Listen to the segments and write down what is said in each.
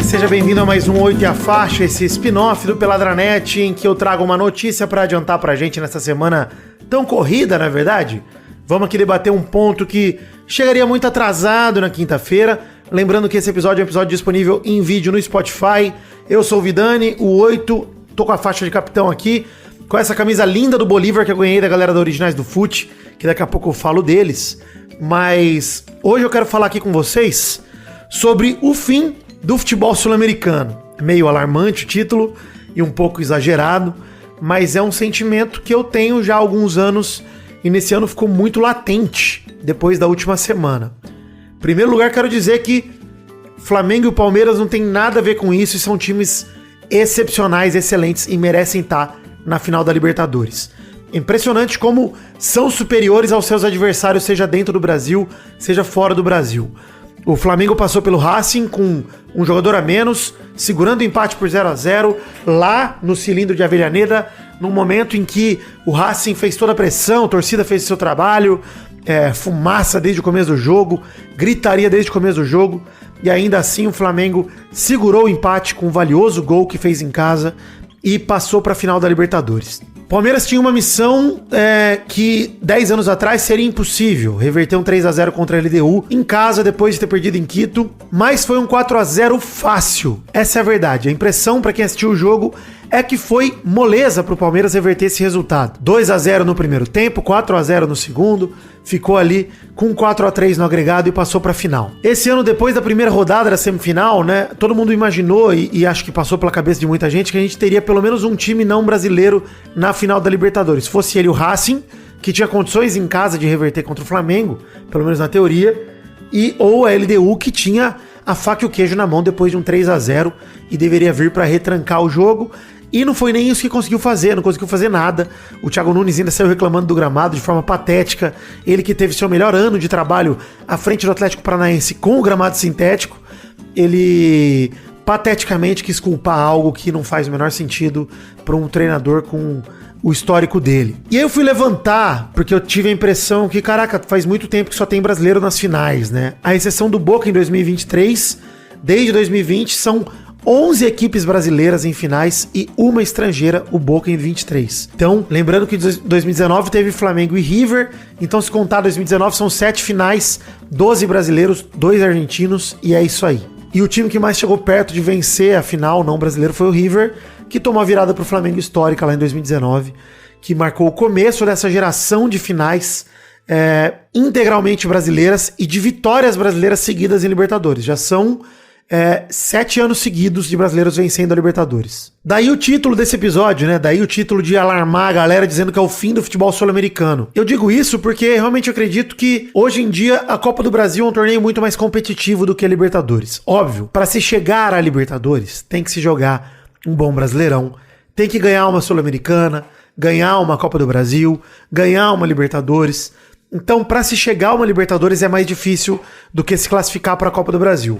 Seja bem-vindo a mais um 8 e a Faixa, esse spin-off do Peladranet, em que eu trago uma notícia pra adiantar pra gente nessa semana tão corrida, na verdade. Vamos aqui debater um ponto que chegaria muito atrasado na quinta-feira. Lembrando que esse episódio é um episódio disponível em vídeo no Spotify. Eu sou o Vidani, o 8, tô com a faixa de capitão aqui, com essa camisa linda do Bolívar que eu ganhei da galera da Originais do Fute, que daqui a pouco eu falo deles. Mas hoje eu quero falar aqui com vocês sobre o fim do futebol sul-americano. Meio alarmante o título e um pouco exagerado, mas é um sentimento que eu tenho já há alguns anos e nesse ano ficou muito latente depois da última semana. Em primeiro lugar, quero dizer que Flamengo e o Palmeiras não tem nada a ver com isso e são times excepcionais, excelentes e merecem estar na final da Libertadores. Impressionante como são superiores aos seus adversários, seja dentro do Brasil, seja fora do Brasil. O Flamengo passou pelo Racing com um jogador a menos, segurando o empate por 0-0 lá no cilindro de Avellaneda, num momento em que o Racing fez toda a pressão, a torcida fez o seu trabalho, fumaça desde o começo do jogo, gritaria desde o começo do jogo, e ainda assim o Flamengo segurou o empate com um valioso gol que fez em casa e passou para a final da Libertadores. Palmeiras tinha uma missão que 10 anos atrás seria impossível, reverter um 3-0 contra a LDU em casa depois de ter perdido em Quito, mas foi um 4-0 fácil. Essa é a verdade. A impressão para quem assistiu o jogo é que foi moleza pro Palmeiras reverter esse resultado. 2-0 no primeiro tempo, 4-0 no segundo, ficou ali com 4-3 no agregado e passou pra final. Esse ano, depois da primeira rodada da semifinal, né, todo mundo imaginou e acho que passou pela cabeça de muita gente que a gente teria pelo menos um time não brasileiro na final da Libertadores. Fosse ele o Racing, que tinha condições em casa de reverter contra o Flamengo, pelo menos na teoria, ou a LDU, que tinha a faca e o queijo na mão depois de um 3-0 e deveria vir pra retrancar o jogo. E não foi nem isso que conseguiu fazer, não conseguiu fazer nada. O Thiago Nunes ainda saiu reclamando do gramado de forma patética. Ele que teve seu melhor ano de trabalho à frente do Atlético Paranaense com o gramado sintético, ele pateticamente quis culpar algo que não faz o menor sentido para um treinador com o histórico dele. E aí eu fui levantar, porque eu tive a impressão que, caraca, faz muito tempo que só tem brasileiro nas finais, né? A exceção do Boca em 2023, desde 2020 são 11 equipes brasileiras em finais e uma estrangeira, o Boca em 23. Então, lembrando que em 2019 teve Flamengo e River, então se contar 2019 são 7 finais, 12 brasileiros, 2 argentinos e é isso aí. E o time que mais chegou perto de vencer a final não brasileiro foi o River, que tomou a virada pro Flamengo histórica lá em 2019, que marcou o começo dessa geração de finais integralmente brasileiras e de vitórias brasileiras seguidas em Libertadores. Já são 7 anos seguidos de brasileiros vencendo a Libertadores. Daí o título desse episódio, né? Daí o título de alarmar a galera dizendo que é o fim do futebol sul-americano. Eu digo isso porque realmente acredito que hoje em dia a Copa do Brasil é um torneio muito mais competitivo do que a Libertadores. Óbvio, para se chegar à Libertadores tem que se jogar um bom Brasileirão, tem que ganhar uma Sul-Americana, ganhar uma Copa do Brasil, ganhar uma Libertadores. Então, para se chegar a uma Libertadores é mais difícil do que se classificar para a Copa do Brasil.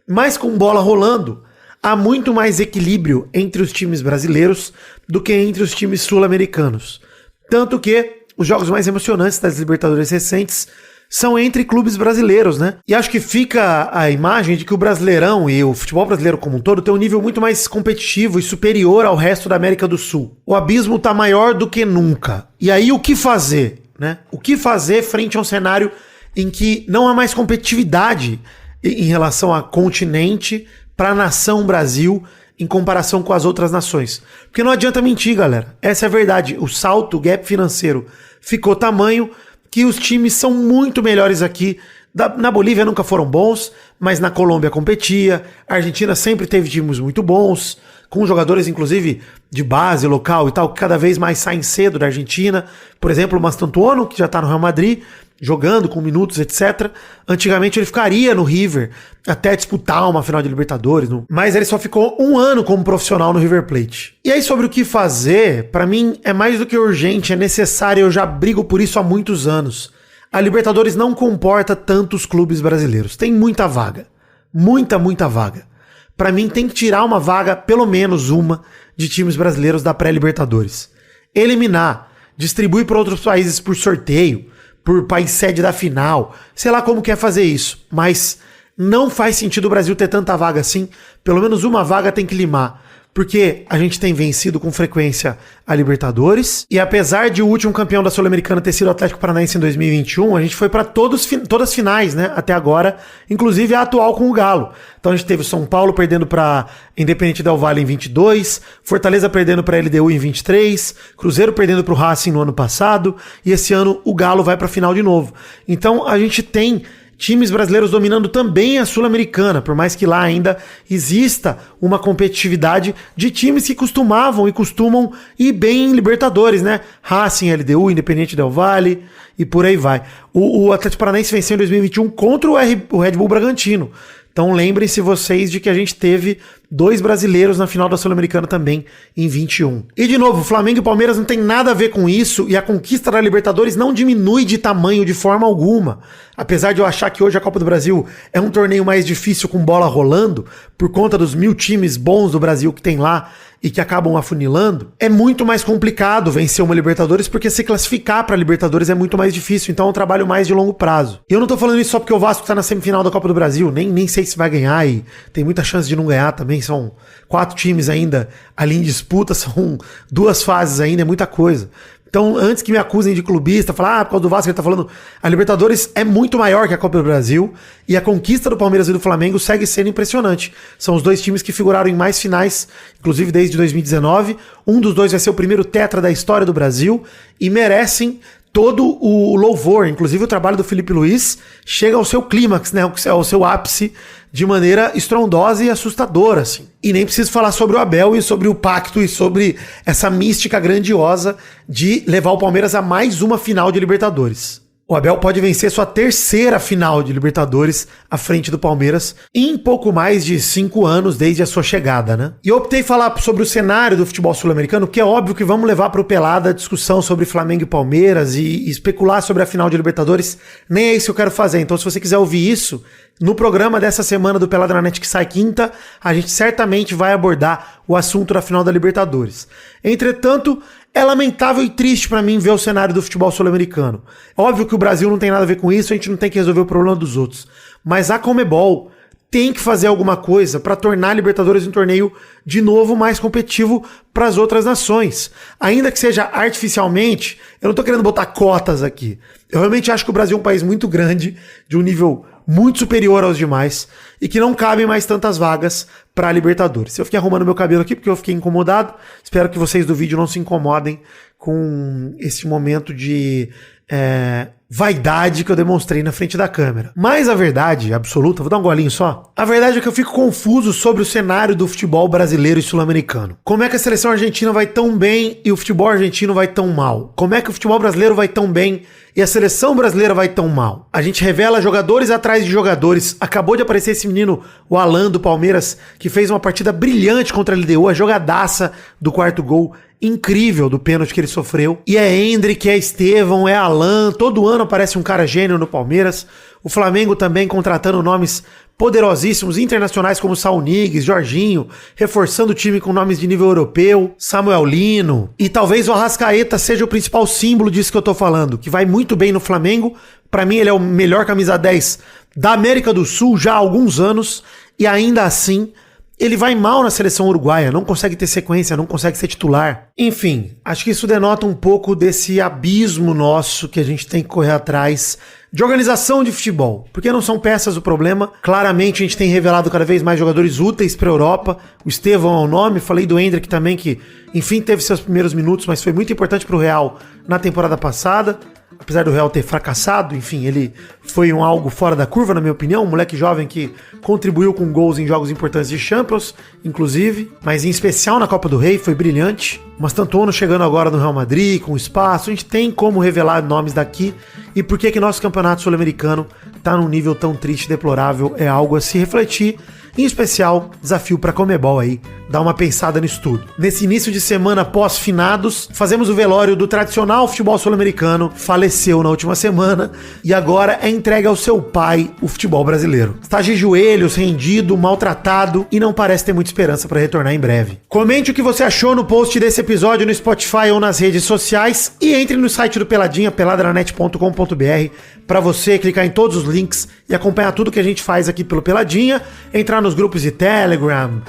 Mas com bola rolando, há muito mais equilíbrio entre os times brasileiros do que entre os times sul-americanos. Tanto que os jogos mais emocionantes das Libertadores recentes são entre clubes brasileiros, né? E acho que fica a imagem de que o Brasileirão e o futebol brasileiro como um todo tem um nível muito mais competitivo e superior ao resto da América do Sul. O abismo tá maior do que nunca. E aí o que fazer, né? O que fazer frente a um cenário em que não há mais competitividade em relação a continente para a nação Brasil em comparação com as outras nações. Porque não adianta mentir, galera. Essa é a verdade. O salto, o gap financeiro ficou tamanho que os times são muito melhores aqui. Na Bolívia nunca foram bons, mas na Colômbia competia. A Argentina sempre teve times muito bons, com jogadores inclusive de base local e tal, que cada vez mais saem cedo da Argentina. Por exemplo, o Mastantuono, que já tá no Real Madrid, jogando com minutos, etc. Antigamente ele ficaria no River até disputar uma final de Libertadores, mas ele só ficou 1 ano como profissional no River Plate. E aí sobre o que fazer, pra mim é mais do que urgente, é necessário, eu já brigo por isso há muitos anos. A Libertadores não comporta tantos clubes brasileiros, tem muita vaga, muita vaga. Pra mim tem que tirar uma vaga, pelo menos uma, de times brasileiros da pré-Libertadores. Eliminar, distribuir para outros países por sorteio, por país sede da final, sei lá como quer fazer isso, mas não faz sentido o Brasil ter tanta vaga assim, pelo menos uma vaga tem que limar. Porque a gente tem vencido com frequência a Libertadores, e apesar de o último campeão da Sul-Americana ter sido o Atlético Paranaense em 2021, a gente foi para todas as finais, né, até agora, inclusive a atual com o Galo. Então a gente teve São Paulo perdendo para Independente Del Valle em 22, Fortaleza perdendo para LDU em 23, Cruzeiro perdendo para o Racing no ano passado, e esse ano o Galo vai para a final de novo. Então a gente tem times brasileiros dominando também a Sul-Americana, por mais que lá ainda exista uma competitividade de times que costumavam e costumam ir bem em Libertadores, né? Racing, LDU, Independente Del Valle e por aí vai. O Atlético Paranaense venceu em 2021 contra o Red Bull Bragantino. Então lembrem-se vocês de que a gente teve 2 brasileiros na final da Sul-Americana também em 21. E de novo, Flamengo e Palmeiras não tem nada a ver com isso, e a conquista da Libertadores não diminui de tamanho de forma alguma. Apesar de eu achar que hoje a Copa do Brasil é um torneio mais difícil com bola rolando, por conta dos 1000 times bons do Brasil que tem lá e que acabam afunilando, é muito mais complicado vencer uma Libertadores, porque se classificar para Libertadores é muito mais difícil, então é um trabalho mais de longo prazo. E eu não tô falando isso só porque o Vasco tá na semifinal da Copa do Brasil, nem sei se vai ganhar, e tem muita chance de não ganhar também, são 4 times ainda ali em disputa, são 2 fases ainda, é muita coisa. Então, antes que me acusem de clubista, falar, por causa do Vasco, ele tá falando, a Libertadores é muito maior que a Copa do Brasil, e a conquista do Palmeiras e do Flamengo segue sendo impressionante. São os 2 times que figuraram em mais finais, inclusive desde 2019. Um dos 2 vai ser o primeiro tetra da história do Brasil, e merecem todo o louvor. Inclusive o trabalho do Felipe Luiz chega ao seu clímax, né, ao seu ápice, de maneira estrondosa e assustadora, assim. E nem preciso falar sobre o Abel e sobre o pacto e sobre essa mística grandiosa de levar o Palmeiras a mais uma final de Libertadores. O Abel pode vencer sua 3ª final de Libertadores à frente do Palmeiras em pouco mais de 5 anos desde a sua chegada, né? E eu optei falar sobre o cenário do futebol sul-americano, que é óbvio que vamos levar para o Pelada a discussão sobre Flamengo e Palmeiras e especular sobre a final de Libertadores. Nem é isso que eu quero fazer. Então, se você quiser ouvir isso, no programa dessa semana do Pelada na Net, que sai quinta, a gente certamente vai abordar o assunto da final da Libertadores. Entretanto, é lamentável e triste pra mim ver o cenário do futebol sul-americano. Óbvio que o Brasil não tem nada a ver com isso, a gente não tem que resolver o problema dos outros. Mas a Conmebol tem que fazer alguma coisa pra tornar a Libertadores um torneio de novo mais competitivo para as outras nações. Ainda que seja artificialmente, eu não tô querendo botar cotas aqui. Eu realmente acho que o Brasil é um país muito grande, de um nível muito superior aos demais, e que não cabem mais tantas vagas para a Libertadores. Eu fiquei arrumando meu cabelo aqui porque eu fiquei incomodado. Espero que vocês do vídeo não se incomodem com esse momento de vaidade que eu demonstrei na frente da câmera. Mas a verdade absoluta, vou dar um golinho só, a verdade é que eu fico confuso sobre o cenário do futebol brasileiro e sul-americano. Como é que a seleção argentina vai tão bem e o futebol argentino vai tão mal? Como é que o futebol brasileiro vai tão bem e a seleção brasileira vai tão mal? A gente revela jogadores atrás de jogadores. Acabou de aparecer esse menino, o Alan do Palmeiras, que fez uma partida brilhante contra a LDU, a jogadaça do 4º gol, incrível do pênalti que ele sofreu. E é Hendrick, é Estevão, é Alan, todo ano aparece um cara gênio no Palmeiras. O Flamengo também contratando nomes poderosíssimos, internacionais como Saul Niguez, Jorginho, reforçando o time com nomes de nível europeu, Samuel Lino, e talvez o Arrascaeta seja o principal símbolo disso que eu tô falando, que vai muito bem no Flamengo. Pra mim ele é o melhor camisa 10 da América do Sul já há alguns anos, e ainda assim ele vai mal na seleção uruguaia, não consegue ter sequência, não consegue ser titular. Enfim, acho que isso denota um pouco desse abismo nosso que a gente tem que correr atrás de organização de futebol, porque não são peças o problema. Claramente a gente tem revelado cada vez mais jogadores úteis para a Europa. O Estevão é o nome, falei do Hendrick também, que enfim teve seus primeiros minutos, mas foi muito importante para o Real na temporada passada. Apesar do Real ter fracassado, enfim, ele foi algo fora da curva, na minha opinião. Um moleque jovem que contribuiu com gols em jogos importantes de Champions, inclusive, mas em especial na Copa do Rei, foi brilhante. Mas Tantuono chegando agora no Real Madrid, com espaço, a gente tem como revelar nomes daqui. E por que nosso campeonato sul-americano tá num nível tão triste e deplorável é algo a se refletir. em especial desafio pra Conmebol aí, dá uma pensada nisso tudo. Nesse início de semana pós-finados, fazemos o velório do tradicional futebol sul-americano, faleceu na última semana, e agora é entregue ao seu pai o futebol brasileiro. Está de joelhos, rendido, maltratado e não parece ter muita esperança para retornar em breve. Comente o que você achou no post desse episódio no Spotify ou nas redes sociais e entre no site do Peladinha, peladranet.com.br, para você clicar em todos os links e acompanhar tudo que a gente faz aqui pelo Peladinha, entrar nos grupos de Telegram,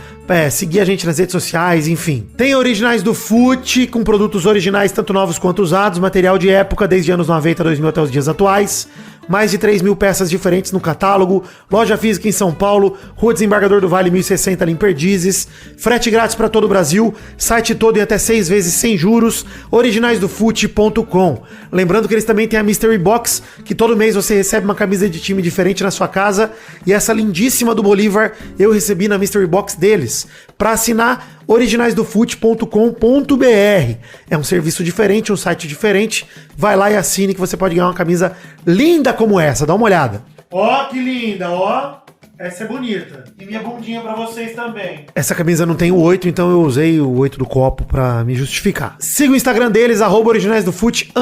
seguir a gente nas redes sociais, enfim. Tem originais do FUT, com produtos originais tanto novos quanto usados, material de época desde anos 90, 2000 até os dias atuais. Mais de 3.000 peças diferentes no catálogo, loja física em São Paulo, Rua Desembargador do Vale 1060 ali em Perdizes, frete grátis para todo o Brasil, site todo em até 6 vezes sem juros, originaisdofute.com. Lembrando que eles também têm a Mystery Box, que todo mês você recebe uma camisa de time diferente na sua casa, e essa lindíssima do Bolívar eu recebi na Mystery Box deles. Para assinar, originaisdofute.com.br. É um serviço diferente, um site diferente. Vai lá e assine que você pode ganhar uma camisa linda como essa. Dá uma olhada. Ó, que linda, ó. Essa é bonita. E minha bundinha pra vocês também. Essa camisa não tem o 8, então eu usei o 8 do copo pra me justificar. Siga o Instagram deles, @originaisdofute_,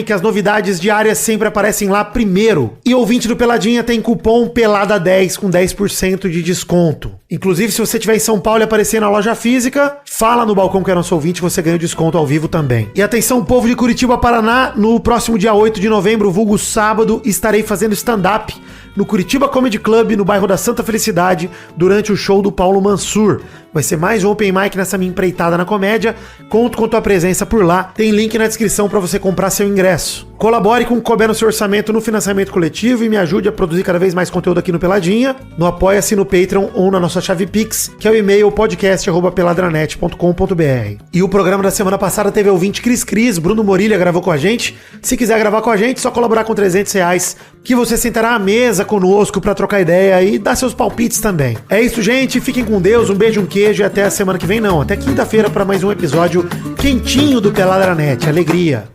que as novidades diárias sempre aparecem lá primeiro. E ouvinte do Peladinha tem cupom PELADA10 com 10% de desconto. Inclusive, se você estiver em São Paulo e aparecer na loja física, fala no balcão que é nosso ouvinte, você ganha o desconto ao vivo também. E atenção, povo de Curitiba, Paraná, no próximo dia 8 de novembro, vulgo sábado, estarei fazendo stand-up no Curitiba Comedy Club, no bairro da Santa Felicidade, durante o show do Paulo Mansur. Vai ser mais um open mic nessa minha empreitada na comédia. Conto com tua presença por lá. Tem link na descrição para você comprar seu ingresso. Colabore com o que couber no seu orçamento no financiamento coletivo e me ajude a produzir cada vez mais conteúdo aqui no Peladinha, no Apoia-se, no Patreon ou na nossa chave Pix, que é o e-mail podcast@peladranet.com.br. E o programa da semana passada teve ouvinte Cris, Bruno Morilha gravou com a gente. Se quiser gravar com a gente, só colaborar com R$300, que você sentará à mesa conosco para trocar ideia e dar seus palpites também. É isso, gente. Fiquem com Deus. Um beijo, um queijo e até a semana que vem, não. Até quinta-feira para mais um episódio quentinho do Peladranet. Alegria!